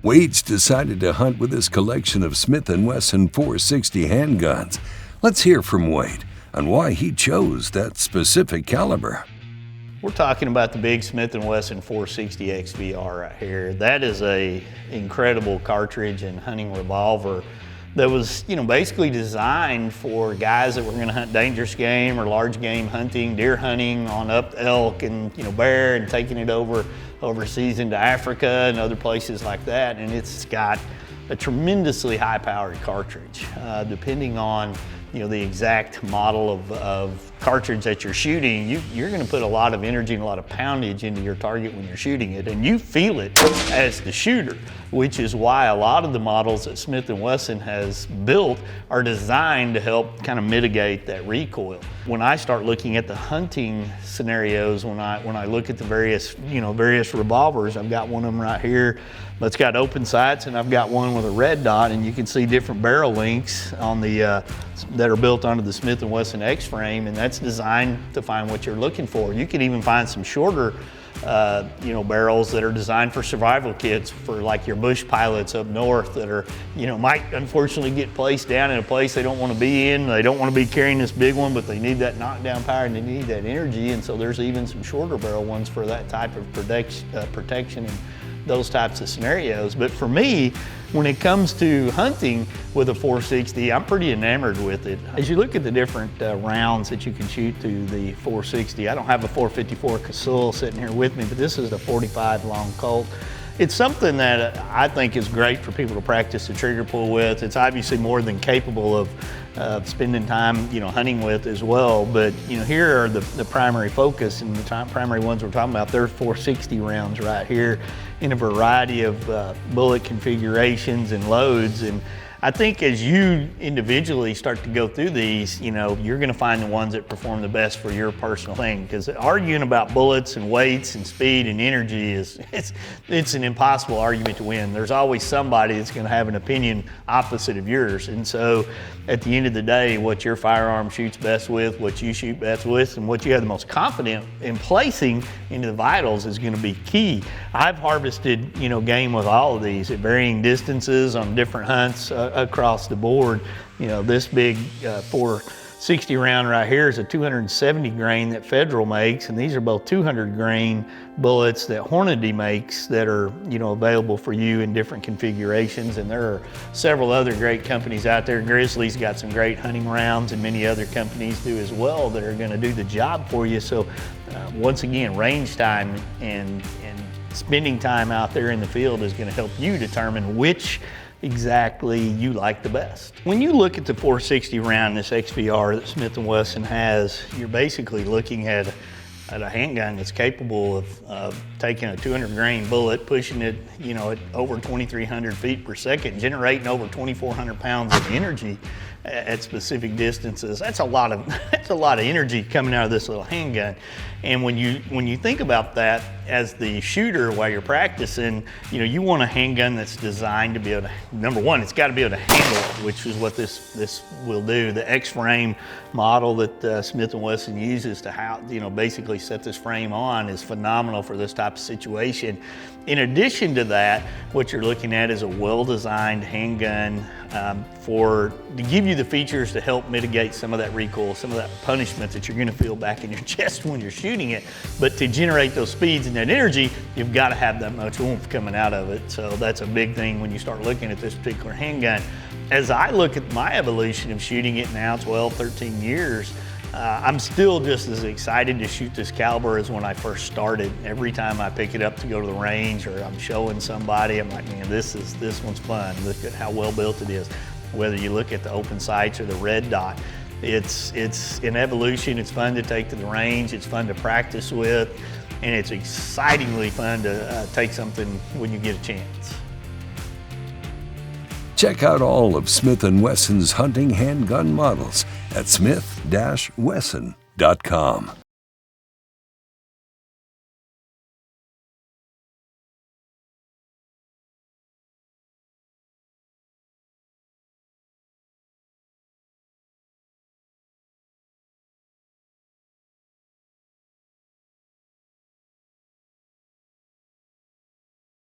Wade's decided to hunt with his collection of Smith & Wesson 460 handguns. Let's hear from Wade on why he chose that specific caliber. We're talking about the big Smith & Wesson 460 XVR right here. That is a incredible cartridge and hunting revolver that was, basically designed for guys that were going to hunt dangerous game or large game hunting, deer hunting on up elk and bear, and taking it overseas into Africa and other places like that. And it's got a tremendously high-powered cartridge, depending on the exact model of cartridge that you're shooting. You're going to put a lot of energy and a lot of poundage into your target when you're shooting it, and you feel it as the shooter, which is why a lot of the models that Smith & Wesson has built are designed to help kind of mitigate that recoil. When I start looking at the hunting scenarios, when I look at the various revolvers, I've got one of them right here that's got open sights, and I've got one with a red dot, and you can see different barrel lengths on the that are built onto the Smith & Wesson X-frame, and that's designed to find what you're looking for. You can even find some shorter barrels that are designed for survival kits for like your bush pilots up north that are, might unfortunately get placed down in a place they don't want to be in. They don't want to be carrying this big one, but they need that knockdown power and they need that energy. And so there's even some shorter barrel ones for that type of protection and those types of scenarios. But for me, when it comes to hunting with a 460, I'm pretty enamored with it. As you look at the different rounds that you can shoot to the 460, I don't have a 454 Casull sitting here with me, but this is a 45 long Colt. It's something that I think is great for people to practice the trigger pull with. It's obviously more than capable of spending time, hunting with as well. But here are the primary focus, and the primary ones we're talking about. They're 460 rounds right here in a variety of bullet configurations and loads. And I think as you individually start to go through these, you're going to find the ones that perform the best for your personal thing. Because arguing about bullets and weights and speed and energy it's an impossible argument to win. There's always somebody that's going to have an opinion opposite of yours. And so at the end of the day, what your firearm shoots best with, what you shoot best with, and what you have the most confidence in placing into the vitals is going to be key. I've harvested, game with all of these at varying distances on different hunts across the board. This big 460 round right here is a 270 grain that Federal makes, and these are both 200 grain bullets that Hornady makes that are available for you in different configurations. And there are several other great companies out there. Grizzly's got some great hunting rounds, and many other companies do as well that are going to do the job for you. So once again, range time and spending time out there in the field is going to help you determine which exactly you like the best. When you look at the 460 round, this XVR that Smith & Wesson has, you're basically looking at a handgun that's capable of taking a 200 grain bullet, pushing it, at over 2,300 feet per second, generating over 2,400 pounds of energy at specific distances. That's a lot of energy coming out of this little handgun. And when you think about that as the shooter while you're practicing, you want a handgun that's designed to be able to, number one, it's got to be able to handle it, which is what this will do. The X-frame model that Smith & Wesson uses to basically set this frame on is phenomenal for this type of situation. In addition to that, what you're looking at is a well-designed handgun to give you the features to help mitigate some of that recoil, some of that punishment that you're going to feel back in your chest when you're shooting it. But to generate those speeds and that energy, you've got to have that much oomph coming out of it. So that's a big thing when you start looking at this particular handgun. As I look at my evolution of shooting it now, 12, 13 years, I'm still just as excited to shoot this caliber as when I first started. Every time I pick it up to go to the range or I'm showing somebody, I'm like, man, this one's fun. Look at how well built it is. Whether you look at the open sights or the red dot, it's an evolution. It's fun to take to the range. It's fun to practice with, and it's excitingly fun to take something when you get a chance. Check out all of Smith & Wesson's hunting handgun models at smith-wesson.com.